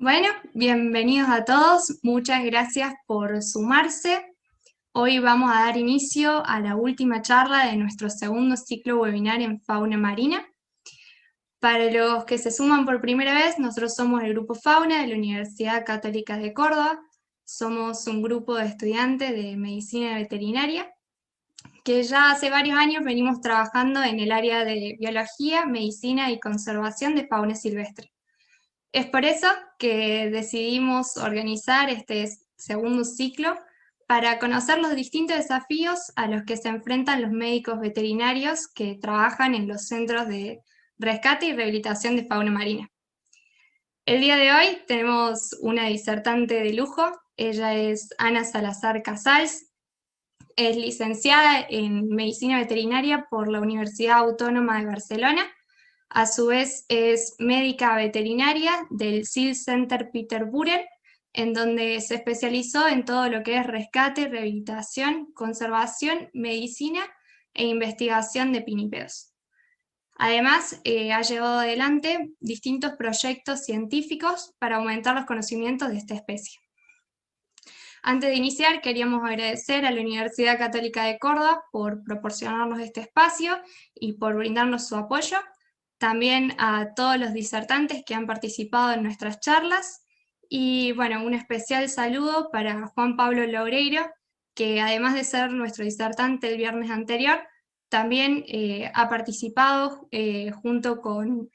Bueno, bienvenidos a todos, muchas gracias por sumarse. Hoy vamos a dar inicio a la última charla de nuestro segundo ciclo webinar en fauna marina. Para los que se suman por primera vez, nosotros somos el Grupo Fauna de la Universidad Católica de Córdoba. Somos un grupo de estudiantes de medicina veterinaria que ya hace varios años venimos trabajando en el área de biología, medicina y conservación de fauna silvestre. Es por eso que decidimos organizar este segundo ciclo para conocer los distintos desafíos a los que se enfrentan los médicos veterinarios que trabajan en los centros de rescate y rehabilitación de fauna marina. El día de hoy tenemos una disertante de lujo, ella es Ana Salazar Casals, es licenciada en Medicina Veterinaria por la Universidad Autónoma de Barcelona. A su vez es médica veterinaria del SEAL Center Peter Buren, en donde se especializó en todo lo que es rescate, rehabilitación, conservación, medicina e investigación de pinípedos. Además, ha llevado adelante distintos proyectos científicos para aumentar los conocimientos de esta especie. Antes de iniciar, queríamos agradecer a la Universidad Católica de Córdoba por proporcionarnos este espacio y por brindarnos su apoyo. También a todos los disertantes que han participado en nuestras charlas. Y bueno, un especial saludo para Juan Pablo Loureiro, que además de ser nuestro disertante el viernes anterior, también ha participado junto con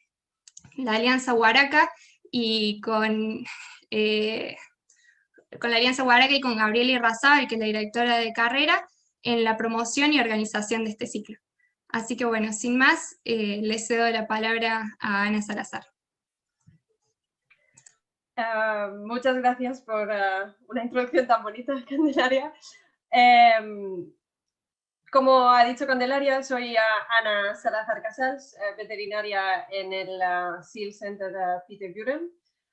la Alianza Huaraca y con la Alianza Huaraca y con Gabriela Irrazabal, que es la directora de carrera, en la promoción y organización de este ciclo. Así que bueno, sin más, le cedo la palabra a Ana Salazar. Muchas gracias por una introducción tan bonita, Candelaria. Como ha dicho Candelaria, soy Ana Salazar Casals, veterinaria en el SEAL Center Peter Buren.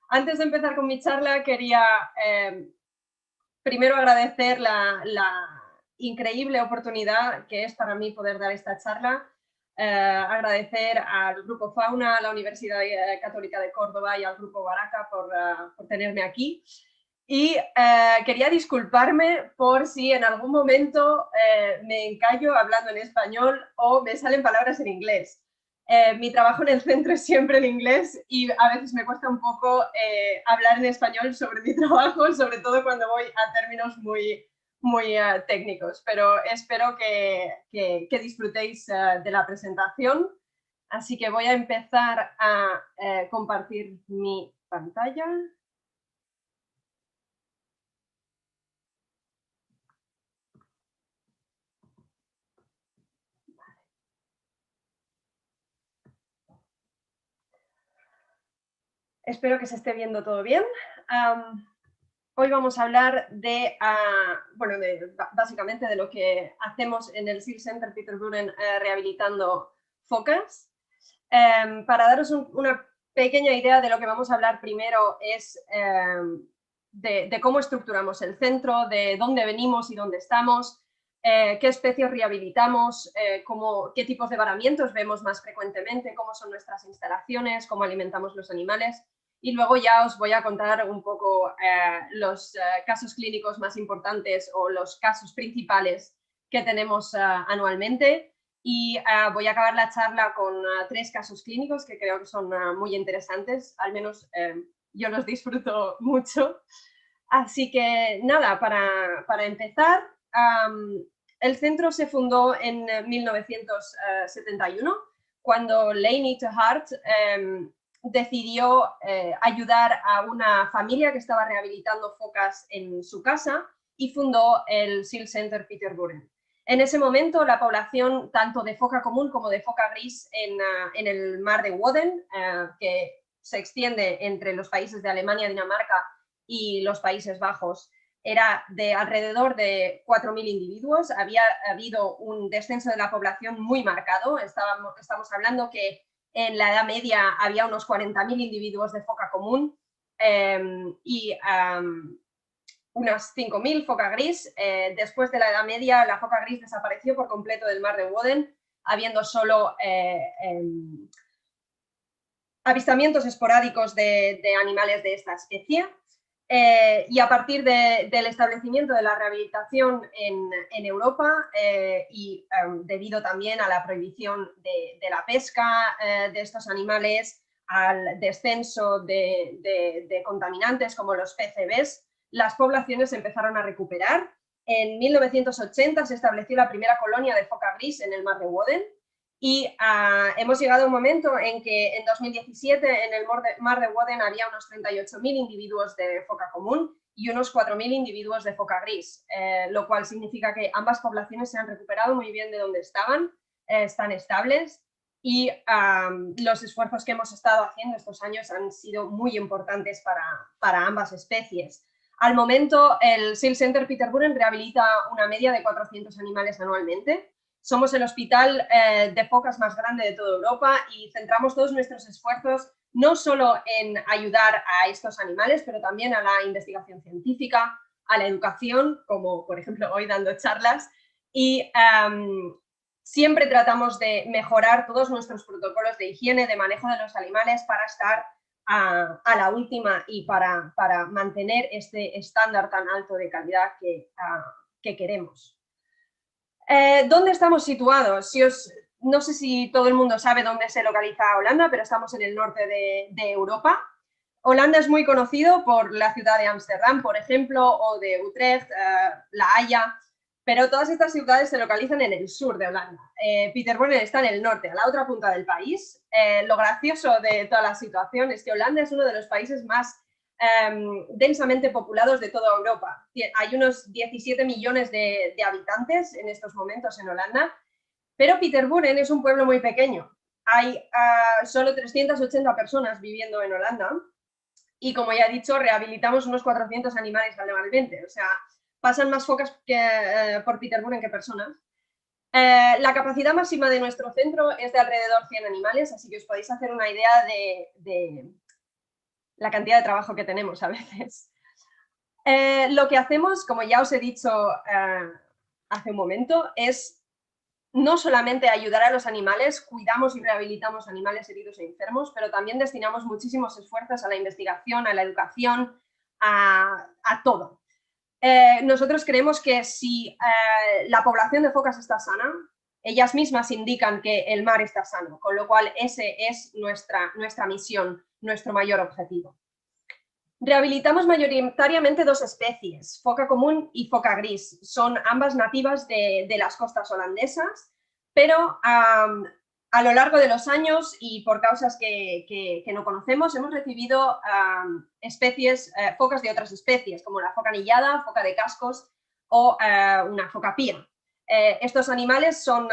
Antes de empezar con mi charla, quería primero agradecer la increíble oportunidad que es para mí poder dar esta charla. Agradecer al Grupo Fauna, a la Universidad Católica de Córdoba y al Grupo Huaraca por tenerme aquí. Y quería disculparme por si en algún momento me encallo hablando en español o me salen palabras en inglés. Mi trabajo en el centro es siempre en inglés y a veces me cuesta un poco hablar en español sobre mi trabajo, sobre todo cuando voy a términos muy técnicos, pero espero que disfrutéis de la presentación. Así que voy a empezar a compartir mi pantalla. Espero que se esté viendo todo bien. Hoy vamos a hablar básicamente de lo que hacemos en el SEAL Center Peter Buren rehabilitando focas. Para daros una pequeña idea de lo que vamos a hablar primero es de cómo estructuramos el centro, de dónde venimos y dónde estamos, qué especies rehabilitamos, qué tipos de varamientos vemos más frecuentemente, cómo son nuestras instalaciones, cómo alimentamos los animales. Y luego ya os voy a contar un poco los casos clínicos más importantes o los casos principales que tenemos anualmente. Y voy a acabar la charla con 3 casos clínicos que creo que son muy interesantes, al menos yo los disfruto mucho. Así que nada, para empezar, el centro se fundó en 1971, cuando Lainey Hart decidió ayudar a una familia que estaba rehabilitando focas en su casa y fundó el SEAL Center Peter Buren. En ese momento, la población tanto de foca común como de foca gris en el mar de Wadden, que se extiende entre los países de Alemania, Dinamarca y los Países Bajos, era de alrededor de 4.000 individuos. Había habido un descenso de la población muy marcado. Estamos hablando que en la Edad Media había unos 40.000 individuos de foca común y unas 5.000 foca gris. Después de la Edad Media, la foca gris desapareció por completo del mar de Wadden, habiendo solo avistamientos esporádicos de animales de esta especie. Y a partir del establecimiento de la rehabilitación en Europa y debido también a la prohibición de la pesca de estos animales, al descenso de contaminantes como los PCBs, las poblaciones empezaron a recuperar. En 1980 se estableció la primera colonia de foca gris en el mar de Wadden y hemos llegado a un momento en que en 2017 en el mar de Wadden había unos 38.000 individuos de foca común y unos 4.000 individuos de foca gris, lo cual significa que ambas poblaciones se han recuperado muy bien de donde estaban, están estables y los esfuerzos que hemos estado haciendo estos años han sido muy importantes para ambas especies. Al momento, el Seal Center Peter Buren rehabilita una media de 400 animales anualmente. Somos el hospital de focas más grande de toda Europa y centramos todos nuestros esfuerzos no solo en ayudar a estos animales, pero también a la investigación científica, a la educación, como por ejemplo hoy dando charlas, y siempre tratamos de mejorar todos nuestros protocolos de higiene, de manejo de los animales para estar a la última y para mantener este estándar tan alto de calidad que queremos. ¿Dónde estamos situados? No sé si todo el mundo sabe dónde se localiza Holanda, pero estamos en el norte de Europa. Holanda es muy conocido por la ciudad de Ámsterdam, por ejemplo, o de Utrecht, La Haya, pero todas estas ciudades se localizan en el sur de Holanda. Peter Buren está en el norte, a la otra punta del país. Lo gracioso de toda la situación es que Holanda es uno de los países más densamente poblados de toda Europa. Hay unos 17 millones de habitantes en estos momentos en Holanda, pero Peter Buren es un pueblo muy pequeño. Hay solo 380 personas viviendo en Holanda y, como ya he dicho, rehabilitamos unos 400 animales anualmente. O sea, pasan más focas por Peter Buren que personas. La capacidad máxima de nuestro centro es de alrededor 100 animales, así que os podéis hacer una idea de la cantidad de trabajo que tenemos a veces. Lo que hacemos, como ya os he dicho hace un momento, es no solamente ayudar a los animales, cuidamos y rehabilitamos animales heridos e enfermos, pero también destinamos muchísimos esfuerzos a la investigación, a la educación, a todo. Nosotros creemos que si la población de focas está sana, ellas mismas indican que el mar está sano, con lo cual ese es nuestra misión, nuestro mayor objetivo. Rehabilitamos mayoritariamente dos especies, foca común y foca gris. Son ambas nativas de las costas holandesas, pero a lo largo de los años y por causas que no conocemos, hemos recibido focas de otras especies, como la foca anillada, foca de cascos o una foca pía. Estos animales son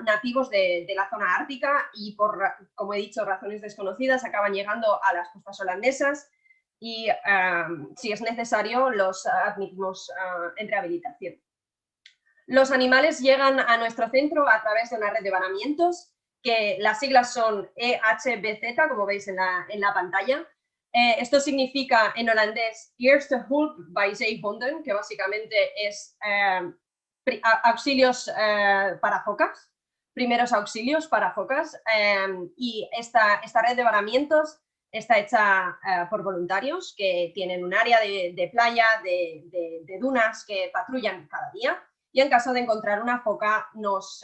nativos de la zona ártica y por, como he dicho, razones desconocidas, acaban llegando a las costas holandesas y si es necesario los admitimos en rehabilitación. Los animales llegan a nuestro centro a través de una red de varamientos, que las siglas son EHBZ, como veis en la pantalla. Esto significa en holandés Eerste Hulp bij Zeehonden, que básicamente es auxilios para focas, primeros auxilios para focas, y esta red de varamientos está hecha por voluntarios que tienen un área de playa, de dunas que patrullan cada día y en caso de encontrar una foca nos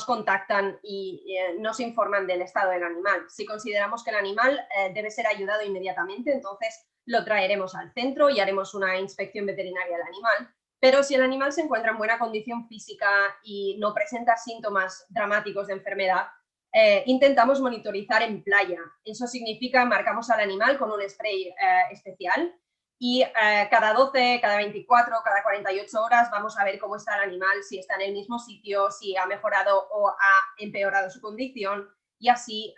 contactan y nos informan del estado del animal. Si consideramos que el animal debe ser ayudado inmediatamente, entonces lo traeremos al centro y haremos una inspección veterinaria del animal. Pero si el animal se encuentra en buena condición física y no presenta síntomas dramáticos de enfermedad, intentamos monitorizar en playa. Eso significa marcamos al animal con un spray especial y cada 12, cada 24, cada 48 horas vamos a ver cómo está el animal, si está en el mismo sitio, si ha mejorado o ha empeorado su condición y así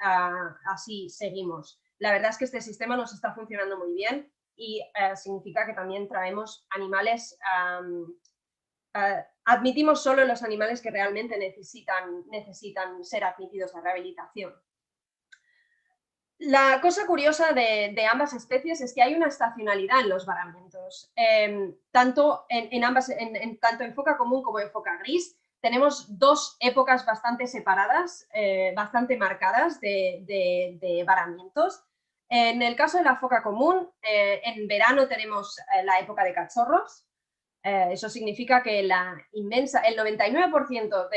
seguimos. La verdad es que este sistema nos está funcionando muy bien y significa que también traemos animales, admitimos solo los animales que realmente necesitan ser admitidos a rehabilitación. La cosa curiosa de ambas especies es que hay una estacionalidad en los varamientos. Tanto en foca común como en foca gris tenemos dos épocas bastante separadas, bastante marcadas de varamientos. En el caso de la foca común, en verano tenemos la época de cachorros. Eso significa que el 99%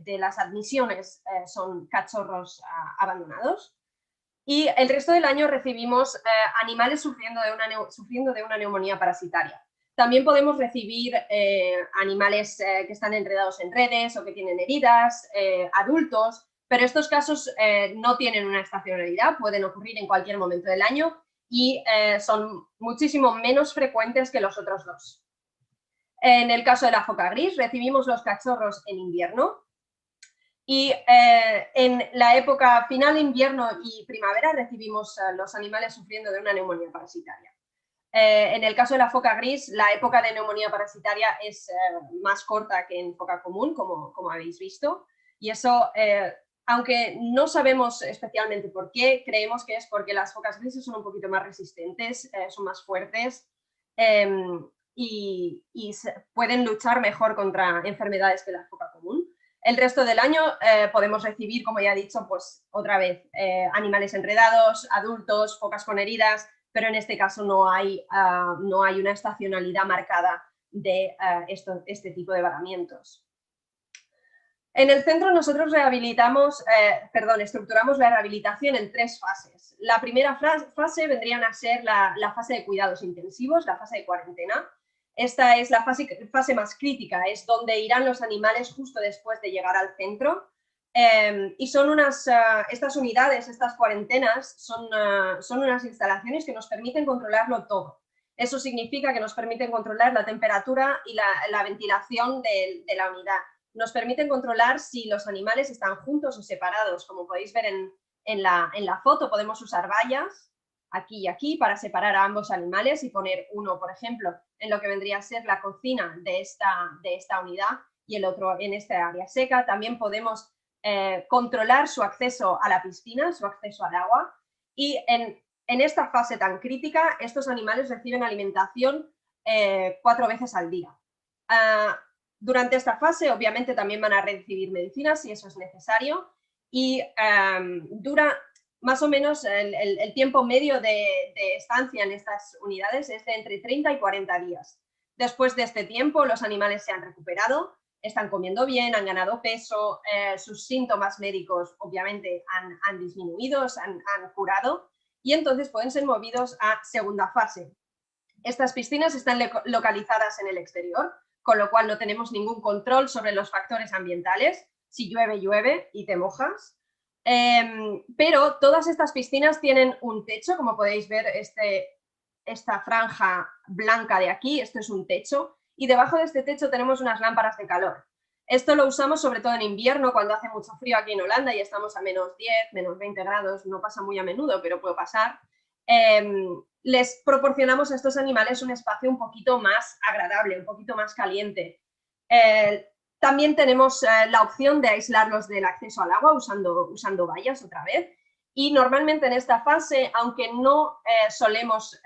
de las admisiones son cachorros abandonados. Y el resto del año recibimos animales sufriendo de una neumonía parasitaria. También podemos recibir animales que están enredados en redes o que tienen heridas, adultos, pero estos casos no tienen una estacionalidad, pueden ocurrir en cualquier momento del año y son muchísimo menos frecuentes que los otros dos. En el caso de la foca gris, recibimos los cachorros en invierno y en la época final de invierno y primavera recibimos los animales sufriendo de una neumonía parasitaria. En el caso de la foca gris, la época de neumonía parasitaria es más corta que en foca común, como habéis visto, y eso, aunque no sabemos especialmente por qué, creemos que es porque las focas grises son un poquito más resistentes, son más fuertes y pueden luchar mejor contra enfermedades que la foca común. El resto del año podemos recibir, como ya he dicho, pues otra vez animales enredados, adultos, focas con heridas, pero en este caso no hay una estacionalidad marcada de este tipo de varamientos. En el centro nosotros estructuramos la rehabilitación en 3 fases. La primera fase vendrían a ser la fase de cuidados intensivos, la fase de cuarentena. Esta es la fase más crítica, es donde irán los animales justo después de llegar al centro. Y son estas unidades, estas cuarentenas, son unas instalaciones que nos permiten controlarlo todo. Eso significa que nos permiten controlar la temperatura y la ventilación de la unidad. Nos permiten controlar si los animales están juntos o separados. Como podéis ver en la foto, podemos usar vallas aquí y aquí para separar a ambos animales y poner uno, por ejemplo, en lo que vendría a ser la cocina de esta unidad y el otro en esta área seca. También podemos controlar su acceso a la piscina, su acceso al agua, y en esta fase tan crítica estos animales reciben alimentación 4 veces al día. Durante esta fase obviamente también van a recibir medicinas si eso es necesario y dura más o menos el tiempo medio de estancia en estas unidades es de entre 30 y 40 días. Después de este tiempo los animales se han recuperado, están comiendo bien, han ganado peso, sus síntomas médicos obviamente han disminuido, han curado y entonces pueden ser movidos a segunda fase. Estas piscinas están localizadas en el exterior, con lo cual no tenemos ningún control sobre los factores ambientales. Si llueve, llueve y te mojas. Pero todas estas piscinas tienen un techo, como podéis ver esta franja blanca de aquí, esto es un techo, y debajo de este techo tenemos unas lámparas de calor. Esto lo usamos sobre todo en invierno, cuando hace mucho frío aquí en Holanda y estamos a menos 10, menos 20 grados, no pasa muy a menudo, pero puede pasar. Les proporcionamos a estos animales un espacio un poquito más agradable, un poquito más caliente. También tenemos la opción de aislarlos del acceso al agua usando vallas otra vez. Y normalmente en esta fase, aunque no solemos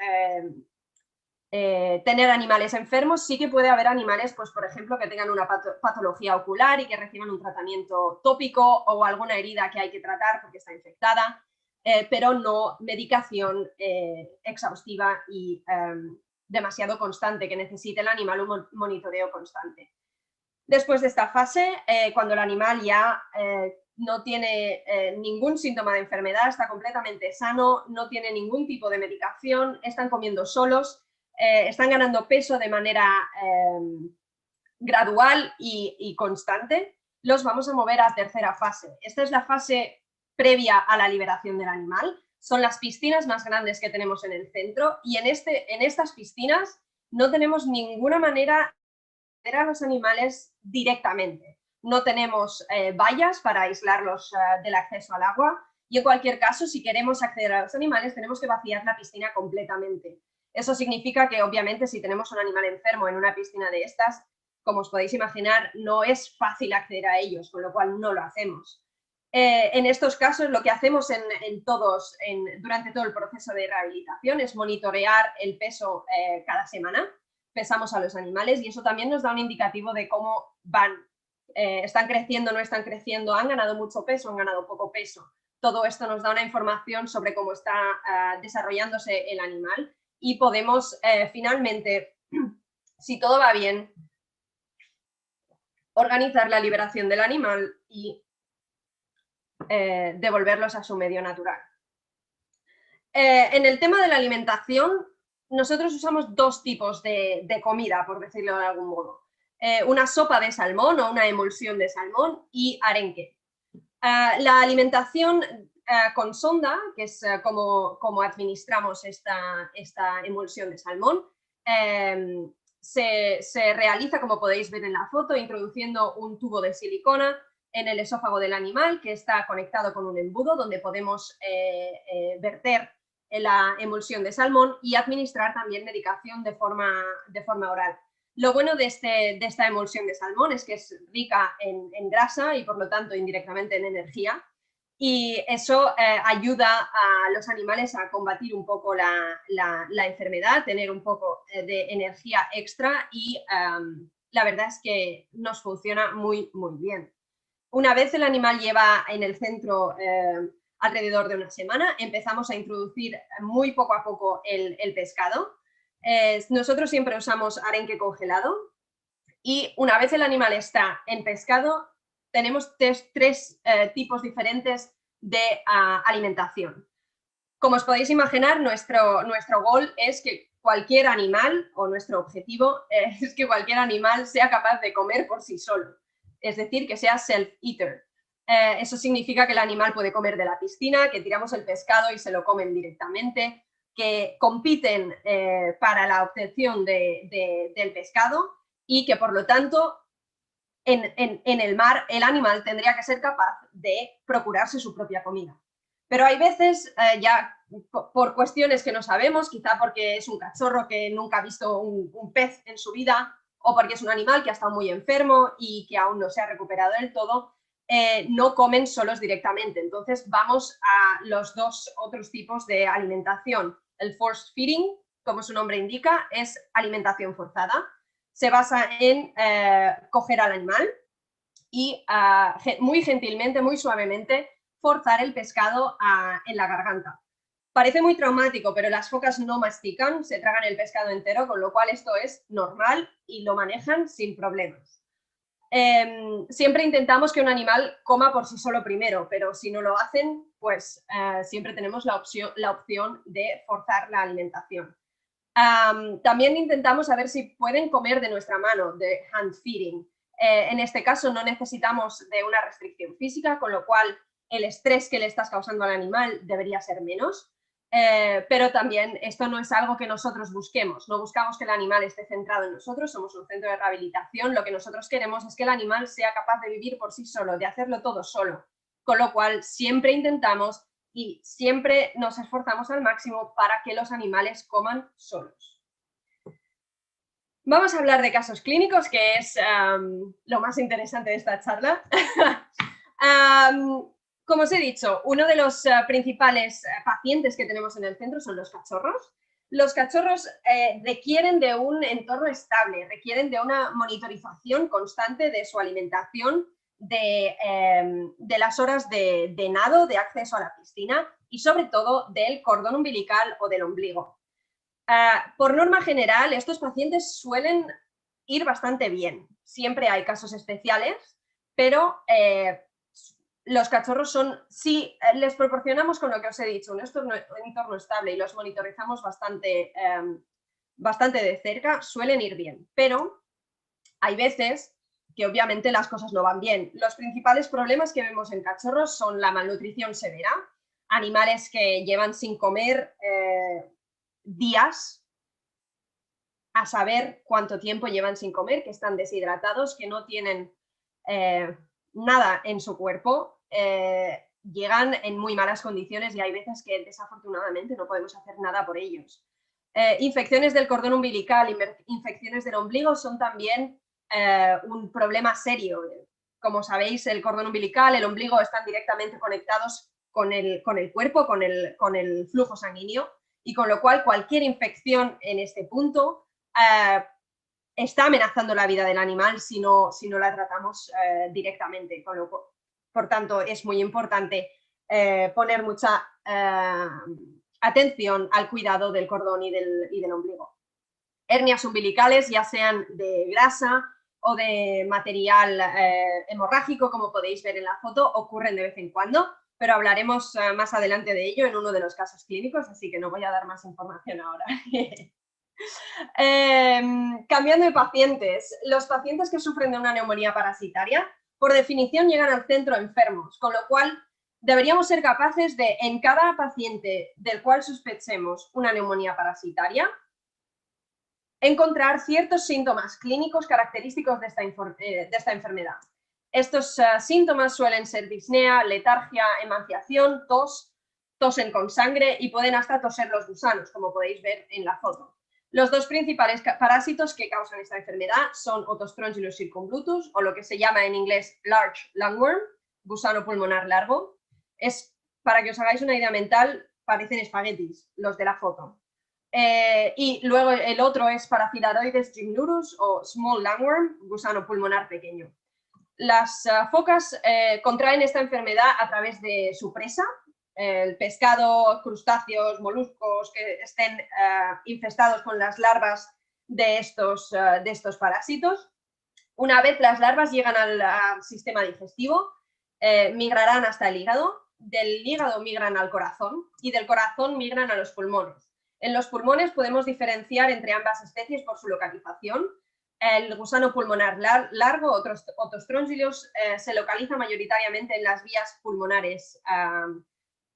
tener animales enfermos, sí que puede haber animales, pues por ejemplo, que tengan una patología ocular y que reciban un tratamiento tópico o alguna herida que hay que tratar porque está infectada, pero no medicación exhaustiva y demasiado constante, que necesite el animal un monitoreo constante. Después de esta fase, cuando el animal ya no tiene ningún síntoma de enfermedad, está completamente sano, no tiene ningún tipo de medicación, están comiendo solos, están ganando peso de manera gradual y constante, los vamos a mover a tercera fase. Esta es la fase previa a la liberación del animal. Son las piscinas más grandes que tenemos en el centro y en estas piscinas no tenemos ninguna manera de ver a los animales directamente. No tenemos vallas para aislarlos del acceso al agua y en cualquier caso, si queremos acceder a los animales, tenemos que vaciar la piscina completamente. Eso significa que obviamente si tenemos un animal enfermo en una piscina de estas, como os podéis imaginar, no es fácil acceder a ellos, con lo cual no lo hacemos. En estos casos lo que hacemos durante todo el proceso de rehabilitación es monitorear el peso cada semana, pesamos a los animales y eso también nos da un indicativo de cómo están creciendo, no están creciendo, han ganado mucho peso, han ganado poco peso. Todo esto nos da una información sobre cómo está desarrollándose el animal y podemos finalmente, si todo va bien, organizar la liberación del animal y devolverlos a su medio natural. En el tema de la alimentación, nosotros usamos dos tipos de comida, por decirlo de algún modo. Una sopa de salmón o una emulsión de salmón y arenque. La alimentación con sonda, que es como administramos esta emulsión de salmón, se realiza, como podéis ver en la foto, introduciendo un tubo de silicona en el esófago del animal que está conectado con un embudo donde podemos verter la emulsión de salmón y administrar también medicación de forma oral. Lo bueno de esta emulsión de salmón es que es rica en grasa y por lo tanto indirectamente en energía y eso ayuda a los animales a combatir un poco la enfermedad, tener un poco de energía extra y la verdad es que nos funciona muy, muy bien. Una vez el animal lleva en el centro alrededor de una semana, empezamos a introducir muy poco a poco el pescado. Nosotros siempre usamos arenque congelado y una vez el animal está en pescado, tenemos tres tipos diferentes de alimentación. Como os podéis imaginar, nuestro gol es que cualquier animal, o nuestro objetivo es que cualquier animal sea capaz de comer por sí solo, es decir, que sea self-eater. Eso significa que el animal puede comer de la piscina, que tiramos el pescado y se lo comen directamente, que compiten para la obtención del pescado y que por lo tanto en el mar el animal tendría que ser capaz de procurarse su propia comida. Pero hay veces, ya por cuestiones que no sabemos, quizá porque es un cachorro que nunca ha visto un pez en su vida o porque es un animal que ha estado muy enfermo y que aún no se ha recuperado del todo, no comen solos directamente. Entonces vamos a los dos otros tipos de alimentación. El forced feeding, como su nombre indica, es alimentación forzada. Se basa en coger al animal y muy gentilmente, muy suavemente, forzar el pescado en la garganta. Parece muy traumático, pero las focas no mastican, se tragan el pescado entero, con lo cual esto es normal y lo manejan sin problemas. Siempre intentamos que un animal coma por sí solo primero, pero si no lo hacen, pues siempre tenemos la opción de forzar la alimentación. También intentamos saber si pueden comer de nuestra mano, de hand feeding. En este caso no necesitamos de una restricción física, con lo cual el estrés que le estás causando al animal debería ser menos, pero también esto no es algo que nosotros busquemos, no buscamos que el animal esté centrado en nosotros, somos un centro de rehabilitación, lo que nosotros queremos es que el animal sea capaz de vivir por sí solo, de hacerlo todo solo, con lo cual siempre intentamos y siempre nos esforzamos al máximo para que los animales coman solos. Vamos a hablar de casos clínicos, que es lo más interesante de esta charla. Como os he dicho, uno de los principales pacientes que tenemos en el centro son los cachorros. Los cachorros requieren de un entorno estable, requieren de una monitorización constante de su alimentación, de las horas de nado, de acceso a la piscina y sobre todo del cordón umbilical o del ombligo. Por norma general, estos pacientes suelen ir bastante bien. Siempre hay casos especiales, pero los cachorros son, si les proporcionamos con lo que os he dicho, un entorno estable y los monitorizamos bastante de cerca, suelen ir bien. Pero hay veces que obviamente las cosas no van bien. Los principales problemas que vemos en cachorros son la malnutrición severa, animales que llevan sin comer días, a saber cuánto tiempo llevan sin comer, que están deshidratados, que no tienen nada en su cuerpo, llegan en muy malas condiciones y hay veces que desafortunadamente no podemos hacer nada por ellos. Infecciones del cordón umbilical, infecciones del ombligo son también un problema serio. Como sabéis, el cordón umbilical, el ombligo están directamente conectados con el cuerpo, con el flujo sanguíneo, y con lo cual cualquier infección en este punto está amenazando la vida del animal si no la tratamos directamente. Por tanto, es muy importante poner mucha atención al cuidado del cordón y del ombligo. Hernias umbilicales, ya sean de grasa o de material hemorrágico, como podéis ver en la foto, ocurren de vez en cuando, pero hablaremos más adelante de ello en uno de los casos clínicos, así que no voy a dar más información ahora. Cambiando de pacientes, los pacientes que sufren de una neumonía parasitaria, por definición llegan al centro enfermos, con lo cual deberíamos ser capaces de, en cada paciente del cual sospechemos una neumonía parasitaria, encontrar ciertos síntomas clínicos característicos de esta enfermedad. Estos síntomas suelen ser disnea, letargia, emaciación, tos, tosen con sangre y pueden hasta toser los gusanos, como podéis ver en la foto. Los dos principales parásitos que causan esta enfermedad son Otostrongylosis circumblutus, o lo que se llama en inglés large lungworm, gusano pulmonar largo. Para que os hagáis una idea mental, parecen espaguetis los de la foto. Y luego el otro es Paraphylaroides gymnurus o small lungworm, gusano pulmonar pequeño. Las focas contraen esta enfermedad a través de su presa, el pescado, crustáceos, moluscos que estén infestados con las larvas de estos parásitos. Una vez las larvas llegan al sistema digestivo, migrarán hasta el hígado, del hígado migran al corazón y del corazón migran a los pulmones. En los pulmones podemos diferenciar entre ambas especies por su localización. El gusano pulmonar largo, Otostrongylos, se localiza mayoritariamente en las vías pulmonares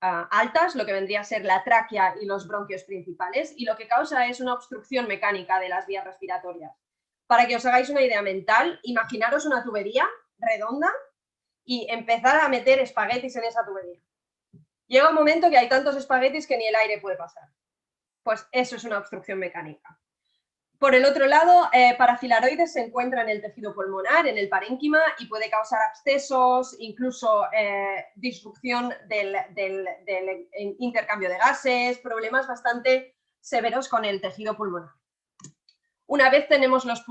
altas, lo que vendría a ser la tráquea y los bronquios principales, y lo que causa es una obstrucción mecánica de las vías respiratorias. Para que os hagáis una idea mental, imaginaros una tubería redonda y empezar a meter espaguetis en esa tubería. Llega un momento que hay tantos espaguetis que ni el aire puede pasar. Pues eso es una obstrucción mecánica. Por el otro lado, Paraphylaroides se encuentra en el tejido pulmonar, en el parénquima, y puede causar abscesos, incluso disrupción del intercambio de gases, problemas bastante severos con el tejido pulmonar. Una vez tenemos los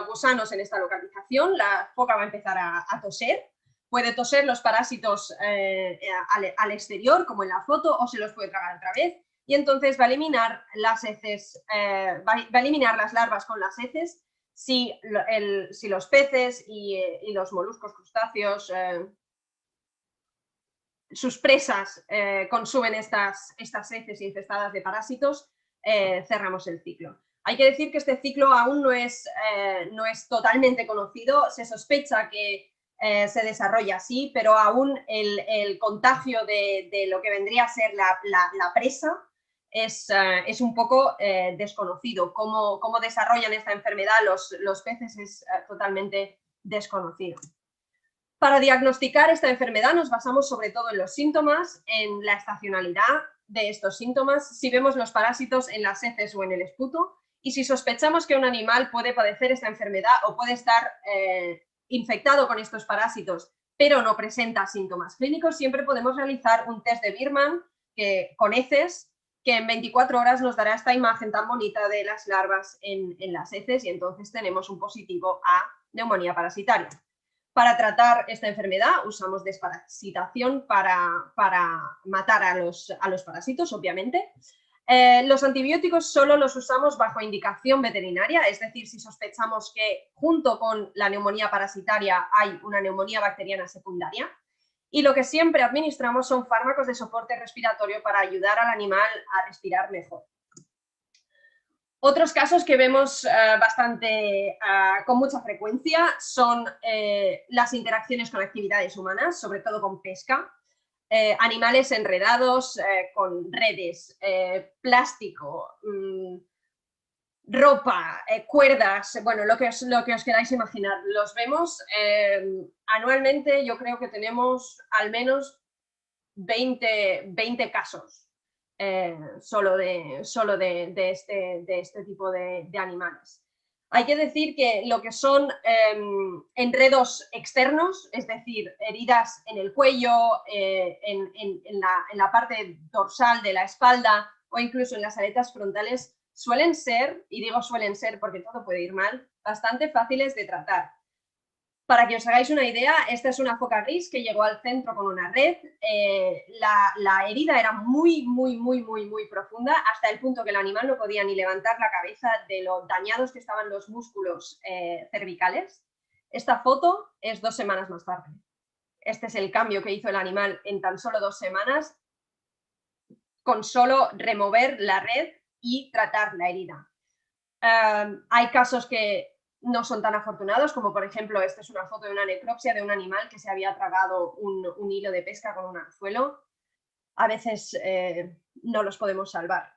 gusanos en esta localización, la foca va a empezar a toser. Puede toser los parásitos al exterior, como en la foto, o se los puede tragar otra vez. Y entonces va a eliminar las heces, va a eliminar las larvas con las heces si los peces y los moluscos, crustáceos, sus presas consumen estas heces infestadas de parásitos, cerramos el ciclo. Hay que decir que este ciclo aún no es totalmente conocido, se sospecha que se desarrolla así, pero aún el contagio de lo que vendría a ser la presa es un poco desconocido. Cómo desarrollan esta enfermedad los peces es totalmente desconocido. Para diagnosticar esta enfermedad nos basamos sobre todo en los síntomas, en la estacionalidad de estos síntomas, si vemos los parásitos en las heces o en el esputo, y si sospechamos que un animal puede padecer esta enfermedad o puede estar infectado con estos parásitos, pero no presenta síntomas clínicos, siempre podemos realizar un test de Birman con heces, que en 24 horas nos dará esta imagen tan bonita de las larvas en las heces, y entonces tenemos un positivo a neumonía parasitaria. Para tratar esta enfermedad usamos desparasitación para matar a los parásitos, obviamente. Los antibióticos solo los usamos bajo indicación veterinaria, es decir, si sospechamos que junto con la neumonía parasitaria hay una neumonía bacteriana secundaria. Y lo que siempre administramos son fármacos de soporte respiratorio para ayudar al animal a respirar mejor. Otros casos que vemos con mucha frecuencia son las interacciones con actividades humanas, sobre todo con pesca, animales enredados con redes, plástico, ropa, cuerdas, bueno, lo que os queráis imaginar. Los vemos anualmente, yo creo que tenemos al menos 20 casos. Solo de este tipo de animales. Hay que decir que lo que son enredos externos, es decir, heridas en el cuello, en la parte dorsal de la espalda o incluso en las aletas frontales, suelen ser, y digo suelen ser porque todo puede ir mal, bastante fáciles de tratar. Para que os hagáis una idea, esta es una foca gris que llegó al centro con una red. La herida era muy profunda, hasta el punto que el animal no podía ni levantar la cabeza de lo dañados que estaban los músculos cervicales. Esta foto es 2 semanas más tarde. Este es el cambio que hizo el animal en tan solo 2 semanas, con solo remover la red y tratar la herida. Hay casos que no son tan afortunados, como por ejemplo, esta es una foto de una necropsia de un animal que se había tragado un hilo de pesca con un anzuelo. A veces no los podemos salvar.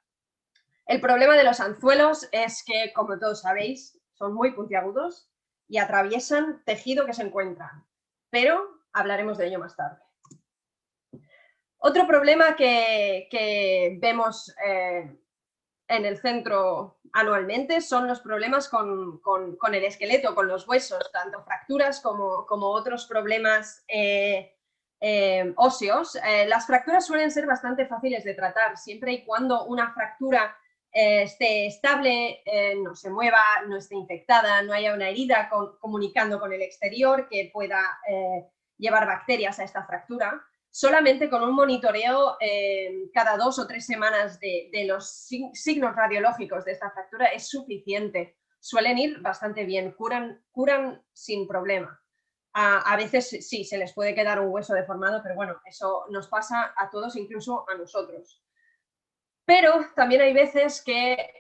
El problema de los anzuelos es que, como todos sabéis, son muy puntiagudos y atraviesan tejido que se encuentran, pero hablaremos de ello más tarde. Otro problema que vemos en el centro anualmente son los problemas con el esqueleto, con los huesos, tanto fracturas como otros problemas óseos. Las fracturas suelen ser bastante fáciles de tratar, siempre y cuando una fractura esté estable, no se mueva, no esté infectada, no haya una herida comunicando con el exterior que pueda llevar bacterias a esta fractura. Solamente con un monitoreo cada 2 o 3 semanas de los signos radiológicos de esta fractura es suficiente. Suelen ir bastante bien, curan sin problema. A veces sí, se les puede quedar un hueso deformado, pero bueno, eso nos pasa a todos, incluso a nosotros. Pero también hay veces que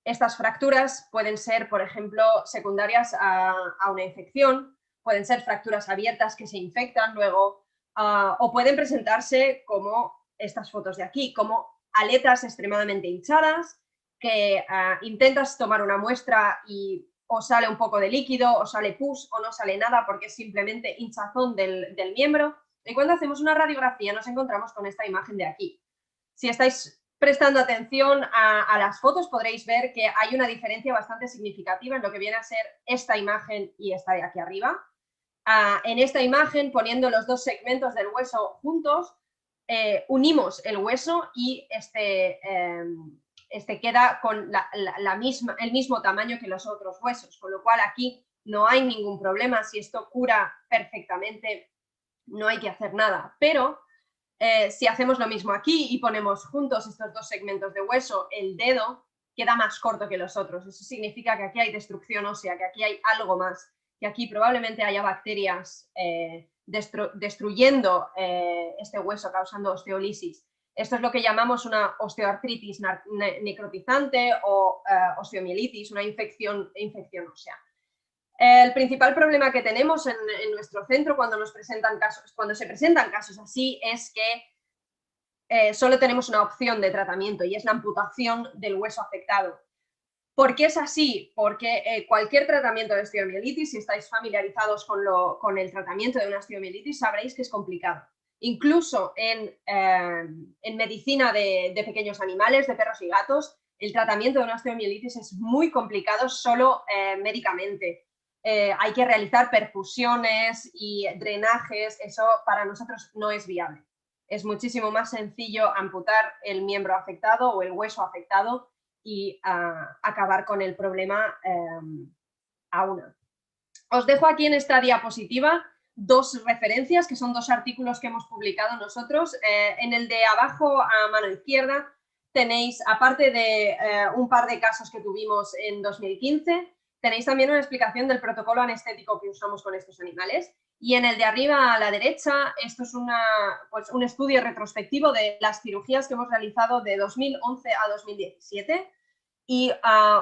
estas fracturas pueden ser, por ejemplo, secundarias a una infección, pueden ser fracturas abiertas que se infectan luego, o pueden presentarse como estas fotos de aquí, como aletas extremadamente hinchadas, que intentas tomar una muestra y o sale un poco de líquido, o sale pus, o no sale nada porque es simplemente hinchazón del miembro. Y cuando hacemos una radiografía nos encontramos con esta imagen de aquí. Si estáis prestando atención a las fotos podréis ver que hay una diferencia bastante significativa en lo que viene a ser esta imagen y esta de aquí arriba. En esta imagen, poniendo los 2 segmentos del hueso juntos, unimos el hueso y este queda con el mismo tamaño que los otros huesos, con lo cual aquí no hay ningún problema. Si esto cura perfectamente, no hay que hacer nada, pero si hacemos lo mismo aquí y ponemos juntos estos 2 segmentos de hueso, el dedo queda más corto que los otros. Eso significa que aquí hay destrucción ósea, que aquí hay algo más, que aquí probablemente haya bacterias destruyendo este hueso, causando osteolisis. Esto es lo que llamamos una osteoartritis necrotizante o osteomielitis, una infección ósea. El principal problema que tenemos en nuestro centro cuando se presentan casos así es que solo tenemos una opción de tratamiento y es la amputación del hueso afectado. ¿Por qué es así? Porque cualquier tratamiento de osteomielitis, si estáis familiarizados con el tratamiento de una osteomielitis, sabréis que es complicado. Incluso en medicina de pequeños animales, de perros y gatos, el tratamiento de una osteomielitis es muy complicado solo médicamente. Hay que realizar perfusiones y drenajes, eso para nosotros no es viable. Es muchísimo más sencillo amputar el miembro afectado o el hueso afectado y acabar con el problema a una. Os dejo aquí en esta diapositiva 2 referencias, que son 2 artículos que hemos publicado nosotros. En el de abajo a mano izquierda tenéis, aparte de un par de casos que tuvimos en 2015, tenéis también una explicación del protocolo anestético que usamos con estos animales. Y en el de arriba a la derecha, esto es un estudio retrospectivo de las cirugías que hemos realizado de 2011 a 2017 y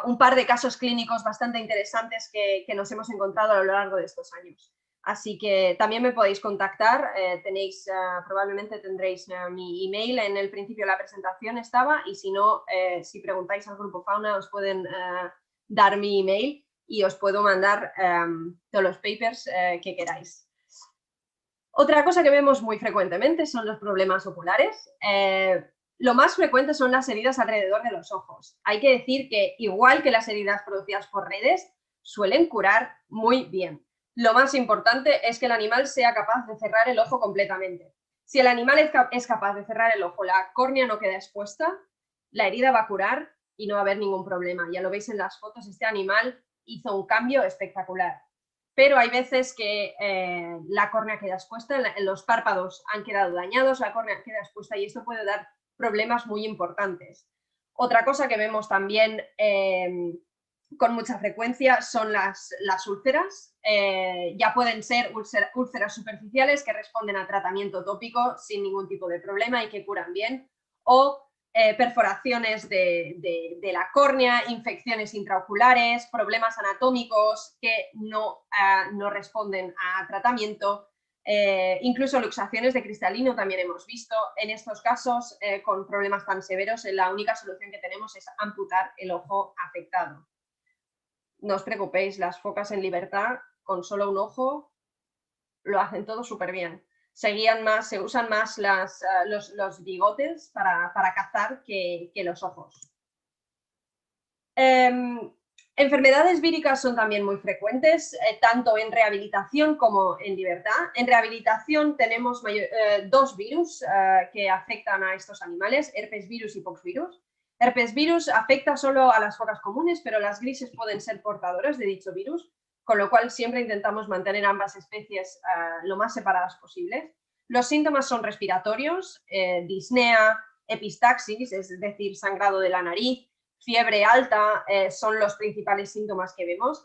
un par de casos clínicos bastante interesantes que nos hemos encontrado a lo largo de estos años. Así que también me podéis contactar, probablemente tendréis mi email, en el principio de la presentación estaba, y si no, si preguntáis al Grupo Fauna os pueden dar mi email y os puedo mandar todos los papers que queráis. Otra cosa que vemos muy frecuentemente son los problemas oculares. Lo más frecuente son las heridas alrededor de los ojos. Hay que decir que, igual que las heridas producidas por redes, suelen curar muy bien. Lo más importante es que el animal sea capaz de cerrar el ojo completamente. Si el animal es capaz de cerrar el ojo, la córnea no queda expuesta la herida va a curar y no va a haber ningún problema. Ya lo veis en las fotos, este animal hizo un cambio espectacular. Pero hay veces que la córnea queda expuesta, los párpados han quedado dañados, la córnea queda expuesta y esto puede dar problemas muy importantes. Otra cosa que vemos también con mucha frecuencia son las úlceras. Ya pueden ser úlceras superficiales que responden a tratamiento tópico sin ningún tipo de problema y que curan bien, o perforaciones de la córnea, infecciones intraoculares, problemas anatómicos que no responden a tratamiento, incluso luxaciones de cristalino también hemos visto. En estos casos, con problemas tan severos, la única solución que tenemos es amputar el ojo afectado. No os preocupéis, las focas en libertad, con solo un ojo, lo hacen todo súper bien. Se usan más los bigotes para cazar que los ojos. Enfermedades víricas son también muy frecuentes, tanto en rehabilitación como en libertad. En rehabilitación tenemos dos virus que afectan a estos animales, herpes virus y poxvirus. Herpes virus afecta solo a las focas comunes, pero las grises pueden ser portadoras de dicho virus, con lo cual siempre intentamos mantener ambas especies lo más separadas posibles. Los síntomas son respiratorios, disnea, epistaxis, es decir, sangrado de la nariz, fiebre alta, son los principales síntomas que vemos.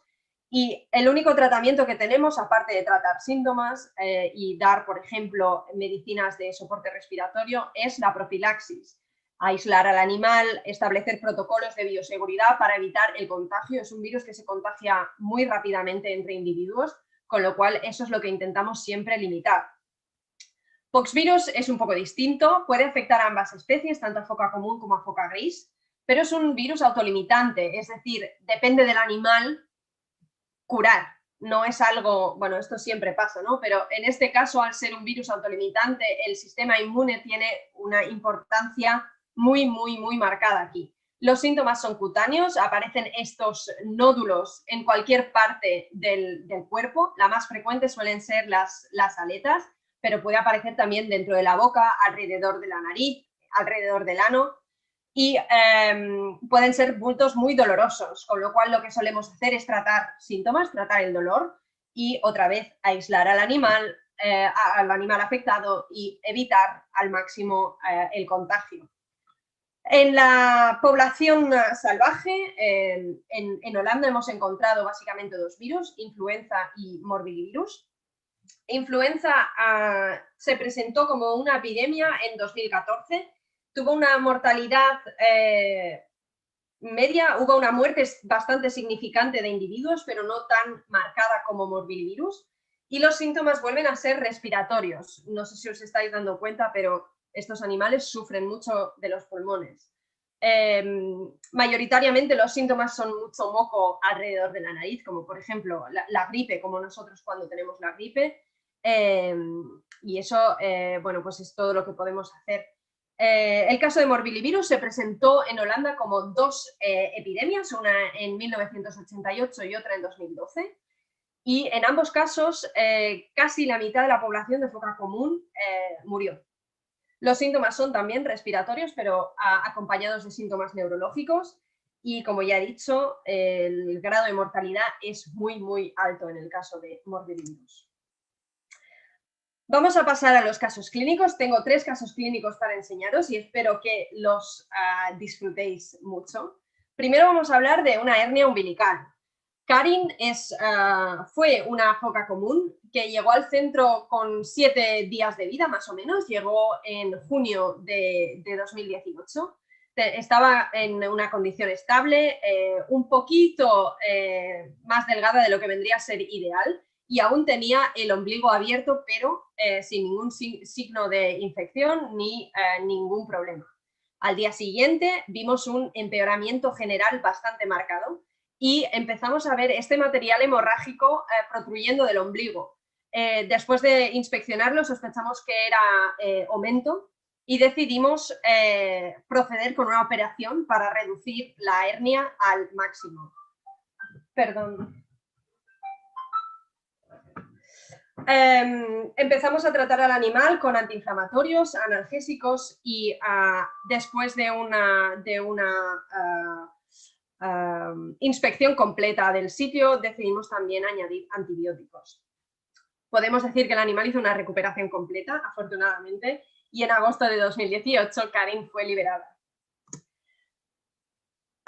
Y el único tratamiento que tenemos, aparte de tratar síntomas y dar, por ejemplo, medicinas de soporte respiratorio, es la profilaxis. Aislar al animal, establecer protocolos de bioseguridad para evitar el contagio. Es un virus que se contagia muy rápidamente entre individuos, con lo cual eso es lo que intentamos siempre limitar. Poxvirus es un poco distinto, puede afectar a ambas especies, tanto a foca común como a foca gris, pero es un virus autolimitante, es decir, depende del animal curar. No es algo, bueno, esto siempre pasa, ¿no? Pero en este caso, al ser un virus autolimitante, el sistema inmune tiene una importancia muy, muy, muy marcada aquí. Los síntomas son cutáneos, aparecen estos nódulos en cualquier parte del cuerpo. La más frecuente suelen ser las aletas, pero puede aparecer también dentro de la boca, alrededor de la nariz, alrededor del ano. Y pueden ser bultos muy dolorosos, con lo cual lo que solemos hacer es tratar síntomas, tratar el dolor y otra vez aislar al animal afectado y evitar al máximo el contagio. En la población salvaje, en Holanda hemos encontrado básicamente dos virus, influenza y morbillivirus. Influenza se presentó como una epidemia en 2014, tuvo una mortalidad media, hubo una muerte bastante significante de individuos, pero no tan marcada como morbillivirus, y los síntomas vuelven a ser respiratorios. No sé si os estáis dando cuenta, pero estos animales sufren mucho de los pulmones. Mayoritariamente los síntomas son mucho moco alrededor de la nariz, como por ejemplo la gripe, como nosotros cuando tenemos la gripe, y eso, bueno, pues es todo lo que podemos hacer. El caso de morbillivirus se presentó en Holanda como dos epidemias, una en 1988 y otra en 2012, y en ambos casos casi la mitad de la población de foca común murió. Los síntomas son también respiratorios, pero acompañados de síntomas neurológicos, y como ya he dicho, el grado de mortalidad es muy, muy alto en el caso de morbillivirus. Vamos a pasar a los casos clínicos. Tengo 3 casos clínicos para enseñaros y espero que los disfrutéis mucho. Primero vamos a hablar de una hernia umbilical. Karin fue una foca común que llegó al centro con 7 días de vida, más o menos. Llegó en junio de 2018. Estaba en una condición estable, un poquito más delgada de lo que vendría a ser ideal, y aún tenía el ombligo abierto, pero sin ningún signo de infección ni ningún problema. Al día siguiente vimos un empeoramiento general bastante marcado y empezamos a ver este material hemorrágico protruyendo del ombligo. Después de inspeccionarlo, sospechamos que era aumento y decidimos proceder con una operación para reducir la hernia al máximo. Perdón. Empezamos a tratar al animal con antiinflamatorios, analgésicos y después de una inspección completa del sitio decidimos también añadir antibióticos. Podemos decir que el animal hizo una recuperación completa, afortunadamente, y en agosto de 2018 Karin fue liberada.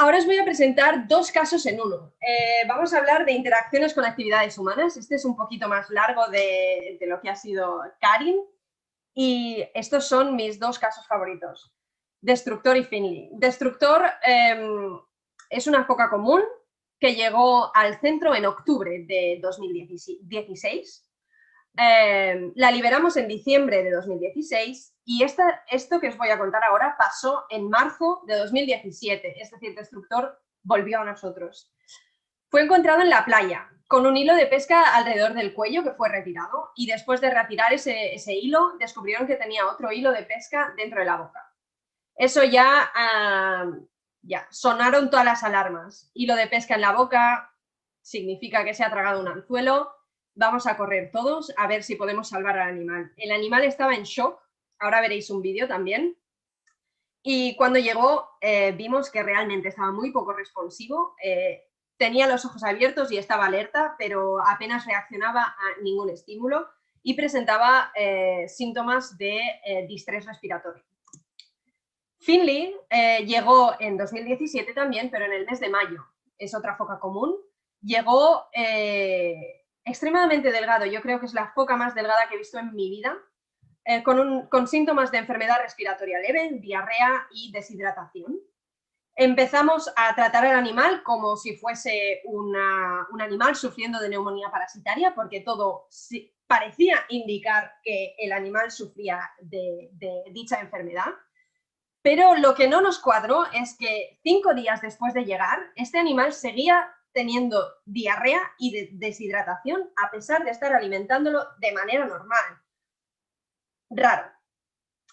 Ahora os voy a presentar dos casos en uno. Vamos a hablar de interacciones con actividades humanas. Este es un poquito más largo de lo que ha sido Karin. Y estos son mis dos casos favoritos, Destructor y Finley. Destructor es una foca común que llegó al centro en octubre de 2016. La liberamos en diciembre de 2016 y esto que os voy a contar ahora pasó en marzo de 2017, es decir, Destructor volvió a nosotros. Fue encontrado en la playa, con un hilo de pesca alrededor del cuello que fue retirado y después de retirar ese hilo descubrieron que tenía otro hilo de pesca dentro de la boca. Eso ya sonaron todas las alarmas. Hilo de pesca en la boca significa que se ha tragado un anzuelo. Vamos a correr todos a ver si podemos salvar al animal. El animal estaba en shock, ahora veréis un vídeo también. Y cuando llegó vimos que realmente estaba muy poco responsivo, tenía los ojos abiertos y estaba alerta, pero apenas reaccionaba a ningún estímulo y presentaba síntomas de distrés respiratorio. Finley llegó en 2017 también, pero en el mes de mayo. Es otra foca común. Llegó extremadamente delgado, yo creo que es la foca más delgada que he visto en mi vida, con síntomas de enfermedad respiratoria leve, diarrea y deshidratación. Empezamos a tratar al animal como si fuese un animal sufriendo de neumonía parasitaria, porque todo parecía indicar que el animal sufría de dicha enfermedad. Pero lo que no nos cuadró es que 5 días después de llegar, este animal seguía teniendo diarrea y deshidratación a pesar de estar alimentándolo de manera normal. Raro.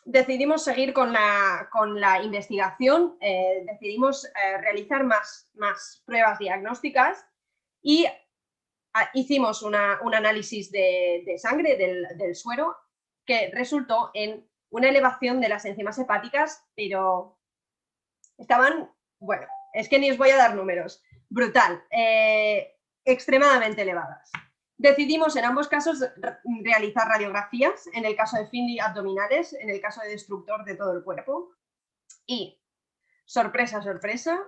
Decidimos seguir con la investigación, decidimos realizar más pruebas diagnósticas y hicimos un análisis de sangre del suero que resultó en una elevación de las enzimas hepáticas, pero estaban, bueno, es que ni os voy a dar números, brutal, extremadamente elevadas. Decidimos en ambos casos realizar radiografías, en el caso de Finley abdominales, en el caso de Destructor de todo el cuerpo. Y, sorpresa, sorpresa,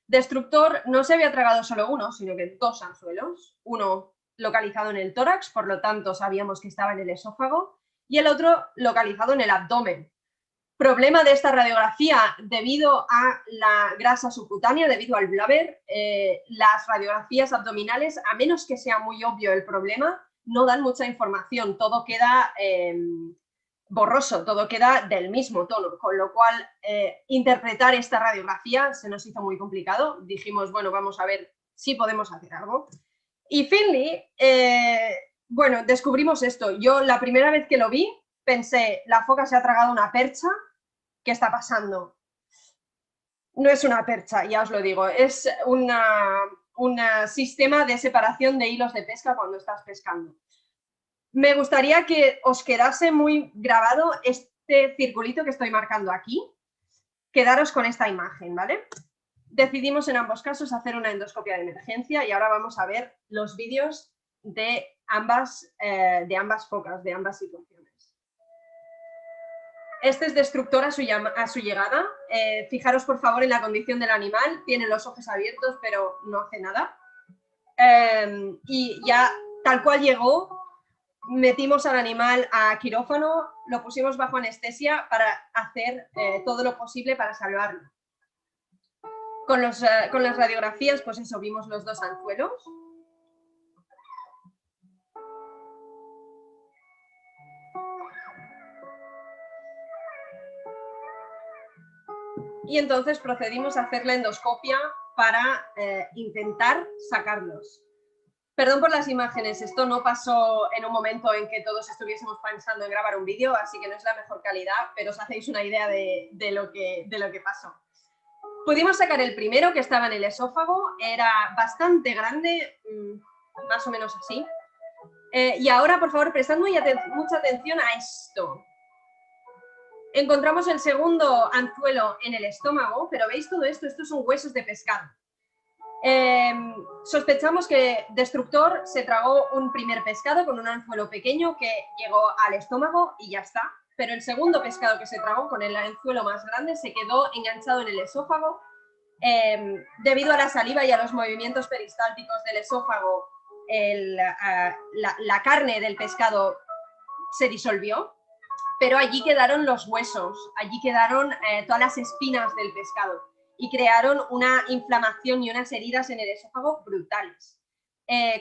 Destructor no se había tragado solo uno, sino que 2 anzuelos. Uno localizado en el tórax, por lo tanto sabíamos que estaba en el esófago, y el otro localizado en el abdomen. Problema de esta radiografía debido a la grasa subcutánea, debido al blubber, las radiografías abdominales, a menos que sea muy obvio el problema, no dan mucha información, todo queda borroso, todo queda del mismo tono, con lo cual interpretar esta radiografía se nos hizo muy complicado. Dijimos, bueno, vamos a ver si podemos hacer algo. Y Finley, bueno, descubrimos esto. Yo la primera vez que lo vi pensé, la foca se ha tragado una percha, ¿qué está pasando? No es una percha, ya os lo digo, es un sistema de separación de hilos de pesca cuando estás pescando. Me gustaría que os quedase muy grabado este circulito que estoy marcando aquí. Quedaros con esta imagen, ¿vale? Decidimos en ambos casos hacer una endoscopia de emergencia y ahora vamos a ver los vídeos de ambas focas, de ambas situaciones. Este es Destructor a su llegada. Fijaros por favor en la condición del animal, tiene los ojos abiertos pero no hace nada. Y ya tal cual llegó, metimos al animal a quirófano, lo pusimos bajo anestesia para hacer todo lo posible para salvarlo. Con las radiografías, pues eso, vimos los 2 anzuelos. Y entonces procedimos a hacer la endoscopia para intentar sacarlos. Perdón por las imágenes, esto no pasó en un momento en que todos estuviésemos pensando en grabar un vídeo, así que no es la mejor calidad, pero os hacéis una idea de lo que pasó. Pudimos sacar el primero, que estaba en el esófago, era bastante grande, más o menos así. Y ahora, por favor, prestad mucha atención a esto. Encontramos el segundo anzuelo en el estómago, pero ¿veis todo esto? Estos son huesos de pescado. Sospechamos que Destructor se tragó un primer pescado con un anzuelo pequeño que llegó al estómago y ya está. Pero el segundo pescado que se tragó con el anzuelo más grande se quedó enganchado en el esófago. Debido a la saliva y a los movimientos peristálticos del esófago, la carne del pescado se disolvió, pero allí quedaron los huesos, allí quedaron todas las espinas del pescado y crearon una inflamación y unas heridas en el esófago brutales.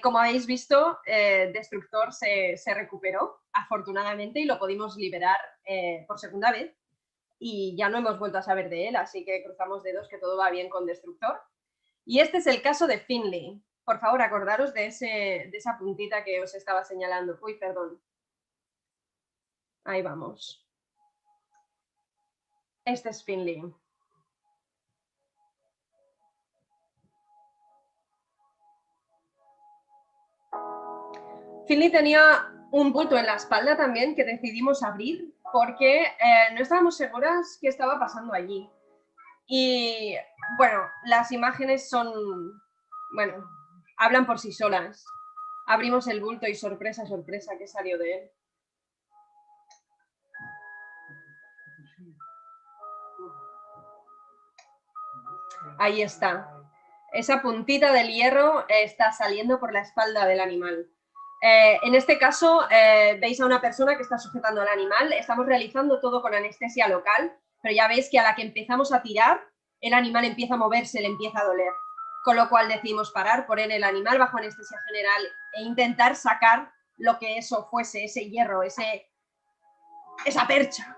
Como habéis visto, Destructor se recuperó, afortunadamente, y lo pudimos liberar por segunda vez. Y ya no hemos vuelto a saber de él, así que cruzamos dedos que todo va bien con Destructor. Y este es el caso de Finley. Por favor, acordaros de esa puntita que os estaba señalando. Uy, perdón. Ahí vamos. Este es Finley. Finley tenía un bulto en la espalda también que decidimos abrir porque no estábamos seguras qué estaba pasando allí. Y bueno, las imágenes bueno, hablan por sí solas. Abrimos el bulto y sorpresa, sorpresa, ¿qué salió de él? Ahí está. Esa puntita del hierro está saliendo por la espalda del animal. En este caso, veis a una persona que está sujetando al animal. Estamos realizando todo con anestesia local, pero ya veis que a la que empezamos a tirar, el animal empieza a moverse, le empieza a doler. Con lo cual decidimos parar, poner el animal bajo anestesia general e intentar sacar lo que eso fuese, ese hierro, esa percha.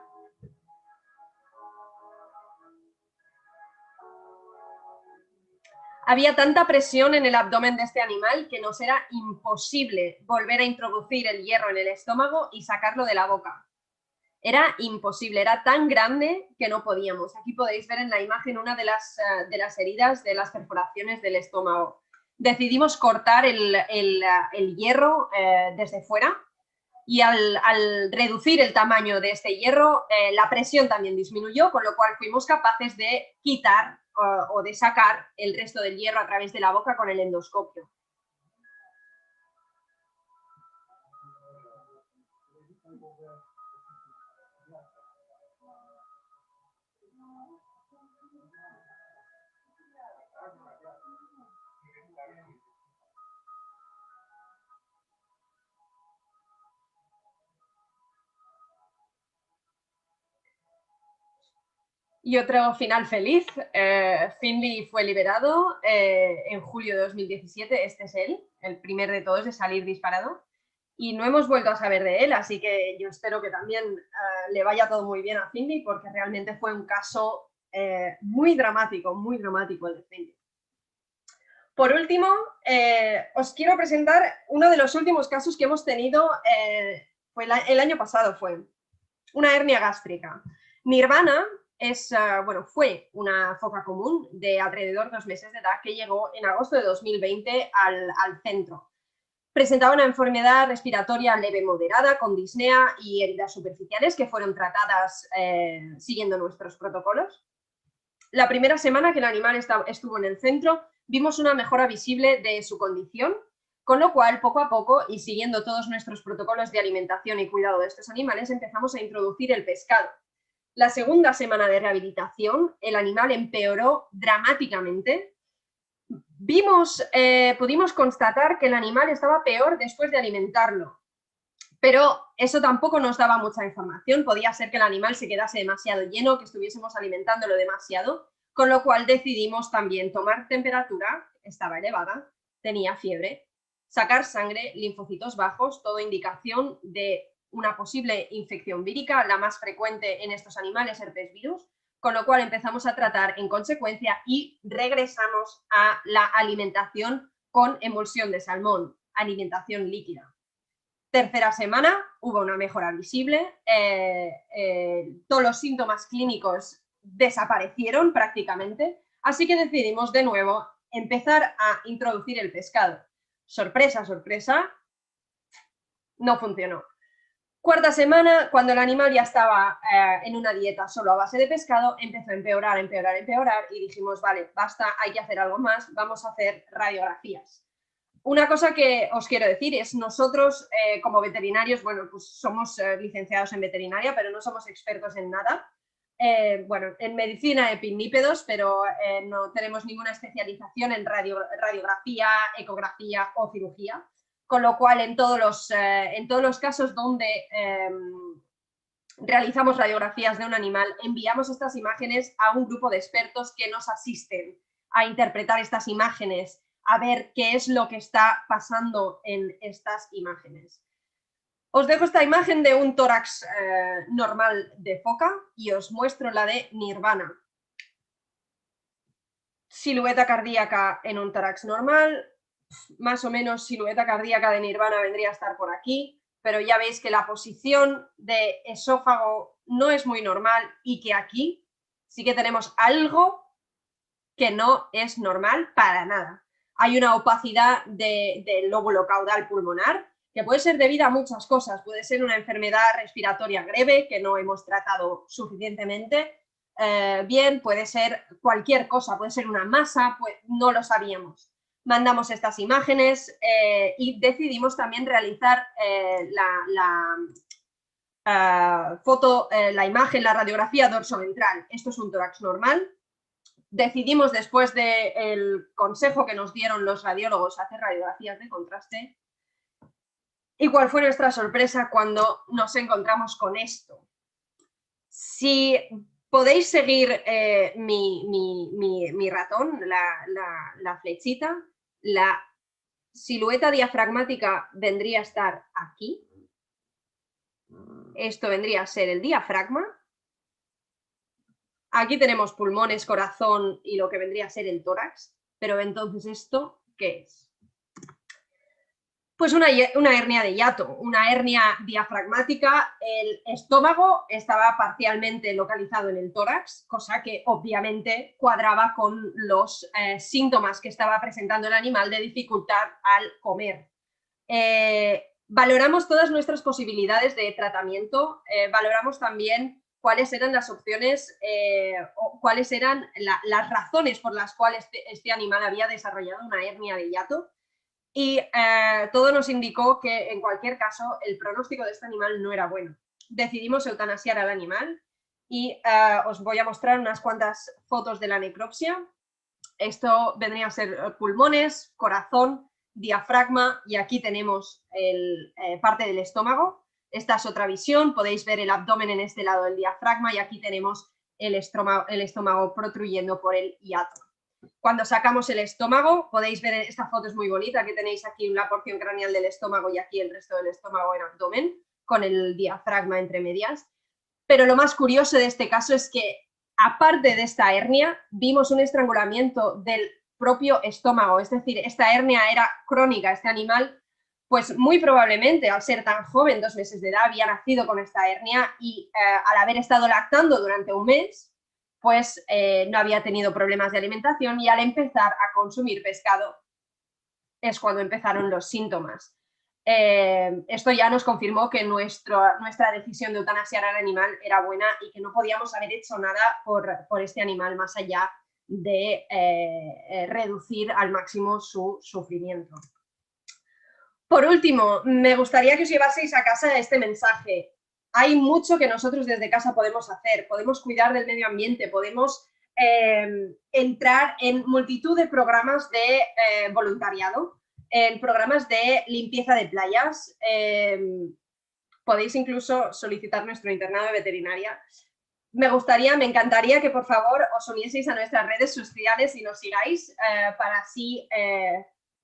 Había tanta presión en el abdomen de este animal que nos era imposible volver a introducir el hierro en el estómago y sacarlo de la boca. Era imposible, era tan grande que no podíamos. Aquí podéis ver en la imagen una de las heridas de las perforaciones del estómago. Decidimos cortar el hierro desde fuera y al reducir el tamaño de este hierro, la presión también disminuyó, con lo cual fuimos capaces de quitar o de sacar el resto del hierro a través de la boca con el endoscopio. Y otro final feliz, Finley fue liberado en julio de 2017, este es él, el primer de todos de salir disparado, y no hemos vuelto a saber de él, así que yo espero que también le vaya todo muy bien a Finley, porque realmente fue un caso muy dramático el de Finley. Por último, os quiero presentar uno de los últimos casos que hemos tenido, el año pasado fue, una hernia gástrica. Nirvana fue una foca común de alrededor de 2 meses de edad que llegó en agosto de 2020 al centro. Presentaba una enfermedad respiratoria leve moderada con disnea y heridas superficiales que fueron tratadas siguiendo nuestros protocolos. La primera semana que el animal estuvo en el centro, vimos una mejora visible de su condición, con lo cual, poco a poco, y siguiendo todos nuestros protocolos de alimentación y cuidado de estos animales, empezamos a introducir el pescado. La segunda semana de rehabilitación, el animal empeoró dramáticamente. Pudimos constatar que el animal estaba peor después de alimentarlo, pero eso tampoco nos daba mucha información. Podía ser que el animal se quedase demasiado lleno, que estuviésemos alimentándolo demasiado, con lo cual decidimos también tomar temperatura, estaba elevada, tenía fiebre, sacar sangre, linfocitos bajos, todo indicación de una posible infección vírica, la más frecuente en estos animales, herpes virus, con lo cual empezamos a tratar en consecuencia y regresamos a la alimentación con emulsión de salmón, alimentación líquida. Tercera semana, hubo una mejora visible, todos los síntomas clínicos desaparecieron prácticamente, así que decidimos de nuevo empezar a introducir el pescado. Sorpresa, sorpresa, no funcionó. Cuarta semana, cuando el animal ya estaba en una dieta solo a base de pescado, empezó a empeorar, empeorar, empeorar y dijimos, vale, basta, hay que hacer algo más, vamos a hacer radiografías. Una cosa que os quiero decir es, nosotros como veterinarios, bueno, pues somos licenciados en veterinaria, pero no somos expertos en nada. Bueno, en medicina de pinnípedos, pero no tenemos ninguna especialización en radiografía, ecografía o cirugía. Con lo cual, en todos los casos donde realizamos radiografías de un animal, enviamos estas imágenes a un grupo de expertos que nos asisten a interpretar estas imágenes, a ver qué es lo que está pasando en estas imágenes. Os dejo esta imagen de un tórax normal de foca y os muestro la de Nirvana. Silueta cardíaca en un tórax normal, más o menos silueta cardíaca de Nirvana vendría a estar por aquí, pero ya veis que la posición de esófago no es muy normal y que aquí sí que tenemos algo que no es normal para nada. Hay una opacidad del lóbulo caudal pulmonar que puede ser debida a muchas cosas. Puede ser una enfermedad respiratoria grave que no hemos tratado suficientemente bien, puede ser cualquier cosa, puede ser una masa, pues no lo sabíamos. Mandamos estas imágenes y decidimos también realizar la imagen, la radiografía dorsoventral. Esto es un tórax normal. Decidimos, después del consejo que nos dieron los radiólogos, hacer radiografías de contraste. ¿Y cuál fue nuestra sorpresa cuando nos encontramos con esto? Si podéis seguir mi ratón, la flechita, la silueta diafragmática vendría a estar aquí. Esto vendría a ser el diafragma. Aquí tenemos pulmones, corazón y lo que vendría a ser el tórax. Pero entonces, ¿esto qué es? Pues una hernia de hiato, una hernia diafragmática. El estómago estaba parcialmente localizado en el tórax, cosa que obviamente cuadraba con los síntomas que estaba presentando el animal de dificultad al comer. Valoramos todas nuestras posibilidades de tratamiento, valoramos también cuáles eran las opciones o cuáles eran las razones por las cuales este animal había desarrollado una hernia de hiato. Y todo nos indicó que, en cualquier caso, el pronóstico de este animal no era bueno. Decidimos eutanasiar al animal y os voy a mostrar unas cuantas fotos de la necropsia. Esto vendría a ser pulmones, corazón, diafragma y aquí tenemos parte del estómago. Esta es otra visión, podéis ver el abdomen en este lado del diafragma y aquí tenemos el estómago protruyendo por el hiato. Cuando sacamos el estómago, podéis ver, esta foto es muy bonita, que tenéis aquí la porción craneal del estómago y aquí el resto del estómago en abdomen, con el diafragma entre medias. Pero lo más curioso de este caso es que, aparte de esta hernia, vimos un estrangulamiento del propio estómago, es decir, esta hernia era crónica, este animal, pues muy probablemente, al ser tan joven, 2 meses de edad, había nacido con esta hernia y al haber estado lactando durante un mes, pues no había tenido problemas de alimentación y al empezar a consumir pescado es cuando empezaron los síntomas. Esto ya nos confirmó que nuestra decisión de eutanasiar al animal era buena y que no podíamos haber hecho nada por este animal más allá de reducir al máximo su sufrimiento. Por último, me gustaría que os llevaseis a casa este mensaje. Hay mucho que nosotros desde casa podemos hacer, podemos cuidar del medio ambiente, podemos entrar en multitud de programas de voluntariado, en programas de limpieza de playas, podéis incluso solicitar nuestro internado de veterinaria. Me encantaría que por favor os unieseis a nuestras redes sociales y nos sigáis para así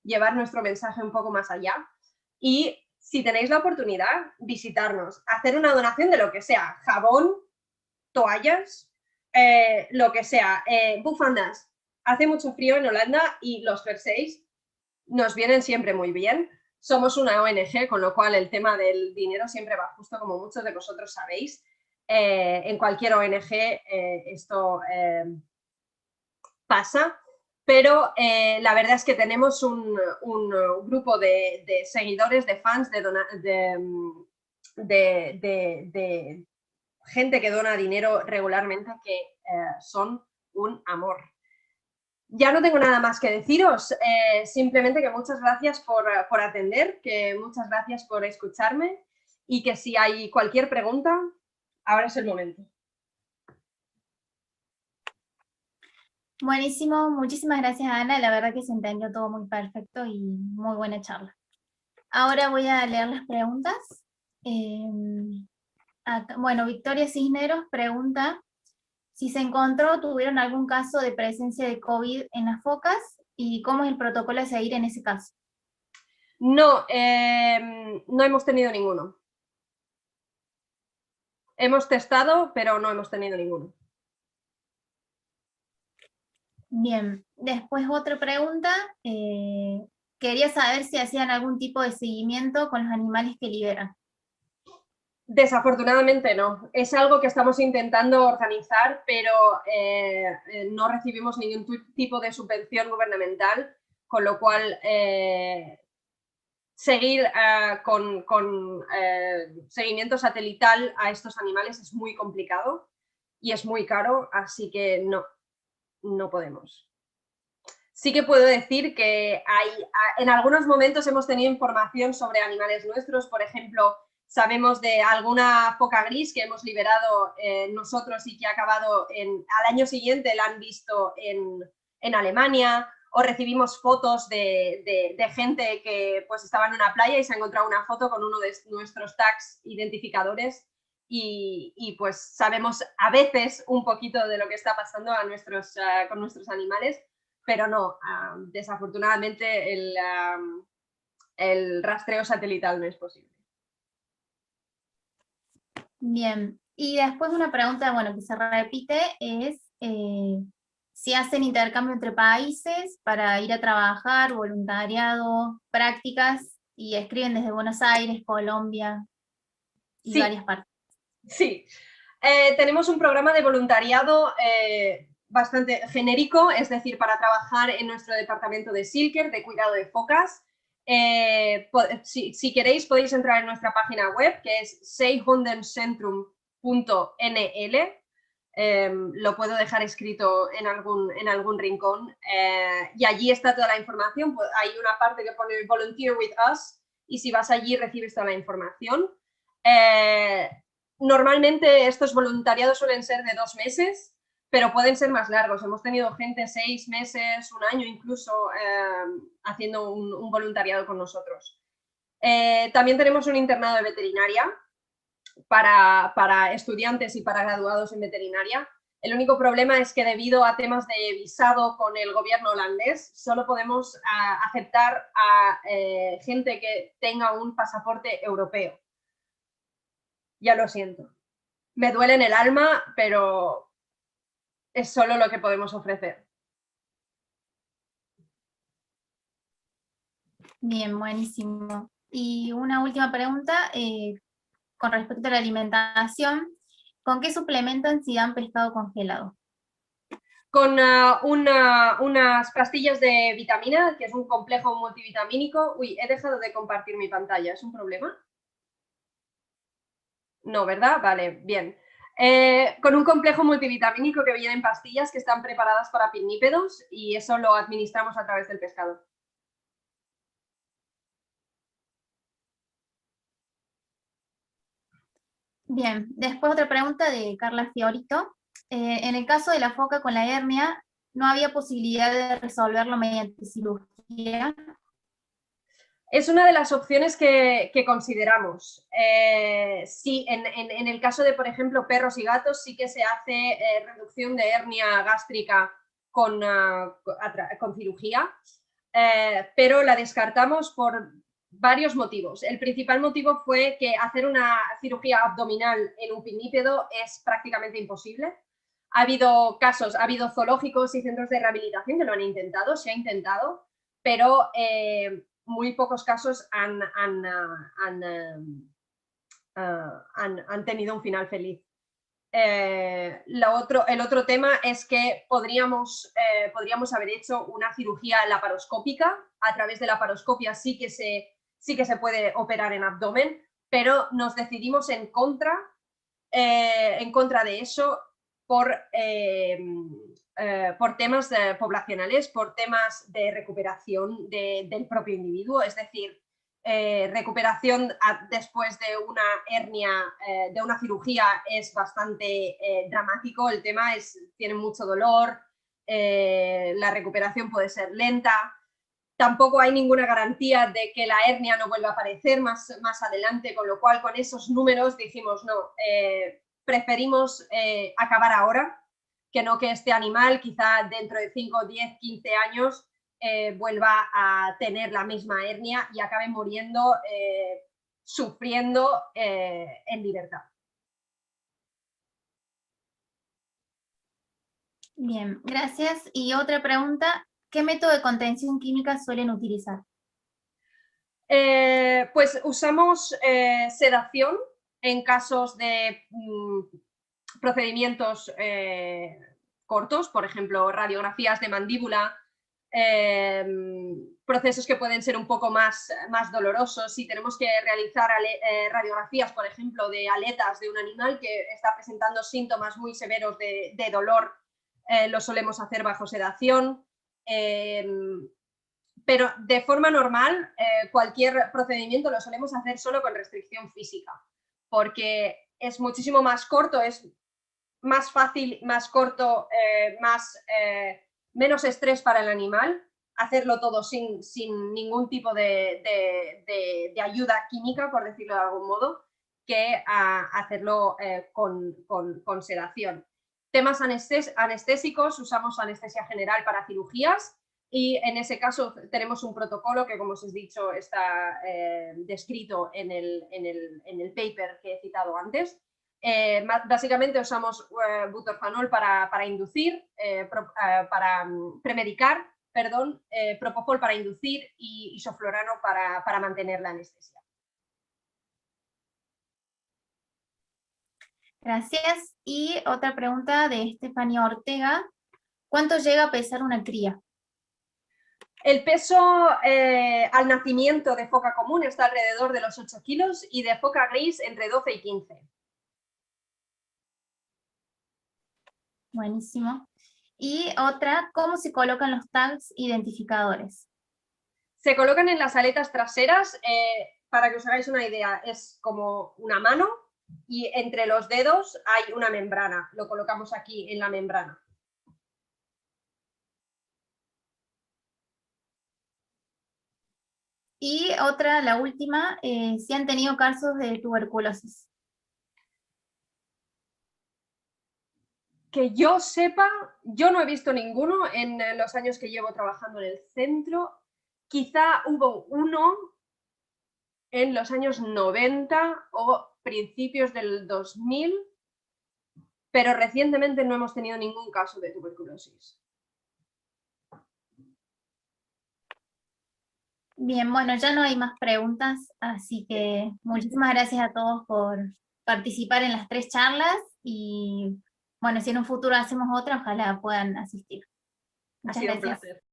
llevar nuestro mensaje un poco más allá. Y si tenéis la oportunidad, visitarnos, hacer una donación de lo que sea, jabón, toallas, lo que sea, bufandas. Hace mucho frío en Holanda y los jerseys nos vienen siempre muy bien. Somos una ONG, con lo cual el tema del dinero siempre va justo, como muchos de vosotros sabéis. En cualquier ONG esto pasa, pero la verdad es que tenemos un grupo de seguidores, de fans, de gente que dona dinero regularmente que son un amor. Ya no tengo nada más que deciros, simplemente que muchas gracias por atender, que muchas gracias por escucharme y que si hay cualquier pregunta, ahora es el momento. Buenísimo, muchísimas gracias Ana, la verdad que se entendió todo muy perfecto y muy buena charla. Ahora voy a leer las preguntas. Bueno, Victoria Cisneros pregunta si se encontró o tuvieron algún caso de presencia de COVID en las focas y cómo es el protocolo a seguir en ese caso. No, no hemos tenido ninguno. Hemos testado, pero no hemos tenido ninguno. Bien, después otra pregunta. Quería saber si hacían algún tipo de seguimiento con los animales que liberan. Desafortunadamente no. Es algo que estamos intentando organizar, pero no recibimos ningún tipo de subvención gubernamental, con lo cual seguir con seguimiento satelital a estos animales es muy complicado y es muy caro, así que no podemos. Sí que puedo decir que en algunos momentos hemos tenido información sobre animales nuestros, por ejemplo, sabemos de alguna foca gris que hemos liberado nosotros y que ha acabado al año siguiente la han visto en Alemania, o recibimos fotos de gente que pues estaba en una playa y se ha encontrado una foto con uno de nuestros tags identificadores y pues sabemos a veces un poquito de lo que está pasando con nuestros animales, pero no, desafortunadamente el rastreo satelital no es posible. Bien, y después una pregunta, bueno, que se repite es si hacen intercambio entre países para ir a trabajar, voluntariado, prácticas, y escriben desde Buenos Aires, Colombia y varias partes. Sí, tenemos un programa de voluntariado bastante genérico, es decir, para trabajar en nuestro departamento de Silker, de cuidado de focas. Si queréis podéis entrar en nuestra página web, que es zeehondencentrum.nl. Lo puedo dejar escrito en algún rincón y allí está toda la información. Hay una parte que pone Volunteer with Us y si vas allí recibes toda la información. Normalmente estos voluntariados suelen ser de 2 meses, pero pueden ser más largos. Hemos tenido gente 6 meses, un año incluso, haciendo un voluntariado con nosotros. También tenemos un internado de veterinaria para estudiantes y para graduados en veterinaria. El único problema es que debido a temas de visado con el gobierno holandés, solo podemos aceptar a gente que tenga un pasaporte europeo. Ya lo siento. Me duele en el alma, pero es solo lo que podemos ofrecer. Bien, buenísimo. Y una última pregunta con respecto a la alimentación. ¿Con qué suplementan si dan pescado congelado? Con unas pastillas de vitamina, que es un complejo multivitamínico. Uy, he dejado de compartir mi pantalla, ¿es un problema? No, ¿verdad? Vale, bien. Con un complejo multivitamínico que viene en pastillas que están preparadas para pinnípedos y eso lo administramos a través del pescado. Bien, después otra pregunta de Carla Fiorito. En el caso de la foca con la hernia, ¿no había posibilidad de resolverlo mediante cirugía? Es una de las opciones que consideramos. Sí, en el caso de, por ejemplo, perros y gatos, sí que se hace reducción de hernia gástrica con cirugía, pero la descartamos por varios motivos. El principal motivo fue que hacer una cirugía abdominal en un pinnípedo es prácticamente imposible. Ha habido casos, ha habido zoológicos y centros de rehabilitación que lo han intentado, se ha intentado, pero muy pocos casos han tenido un final feliz. el otro tema es que podríamos haber hecho una cirugía laparoscópica. A través de la laparoscopia sí que se puede operar en abdomen, pero nos decidimos en contra de eso por temas poblacionales, por temas de recuperación del propio individuo, es decir, recuperación después de una hernia, de una cirugía, es bastante dramático. El tema tiene mucho dolor, la recuperación puede ser lenta. Tampoco hay ninguna garantía de que la hernia no vuelva a aparecer más adelante, con lo cual con esos números dijimos no, preferimos acabar ahora, que no que este animal quizá dentro de 5, 10, 15 años vuelva a tener la misma hernia y acabe muriendo, sufriendo en libertad. Bien, gracias. Y otra pregunta, ¿qué método de contención química suelen utilizar? Pues usamos sedación en casos de procedimientos cortos, por ejemplo, radiografías de mandíbula, procesos que pueden ser un poco más dolorosos. Si tenemos que realizar radiografías, por ejemplo, de aletas de un animal que está presentando síntomas muy severos de dolor, lo solemos hacer bajo sedación. Pero de forma normal, cualquier procedimiento lo solemos hacer solo con restricción física, porque es muchísimo más corto, es más fácil, más corto, menos estrés para el animal, hacerlo todo sin ningún tipo de ayuda química, por decirlo de algún modo, que hacerlo con sedación. Temas anestésicos, usamos anestesia general para cirugías y en ese caso tenemos un protocolo que, como os he dicho, está descrito en el paper que he citado antes. Básicamente usamos butorfanol para inducir, para premedicar, perdón, propofol para inducir y isoflorano para mantener la anestesia. Gracias. Y otra pregunta de Estefanía Ortega, ¿cuánto llega a pesar una cría? El peso al nacimiento de foca común está alrededor de los 8 kilos y de foca gris entre 12 y 15. Buenísimo. Y otra, ¿cómo se colocan los tags identificadores? Se colocan en las aletas traseras, para que os hagáis una idea, es como una mano y entre los dedos hay una membrana, lo colocamos aquí en la membrana. Y otra, la última, si han tenido casos de tuberculosis. Que yo sepa, yo no he visto ninguno en los años que llevo trabajando en el centro. Quizá hubo uno en los años 90 o principios del 2000, pero recientemente no hemos tenido ningún caso de tuberculosis. Bien, bueno, ya no hay más preguntas, así que muchísimas gracias a todos por participar en las 3 charlas y bueno, si en un futuro hacemos otra, ojalá puedan asistir. Muchas Ha sido un gracias. placer.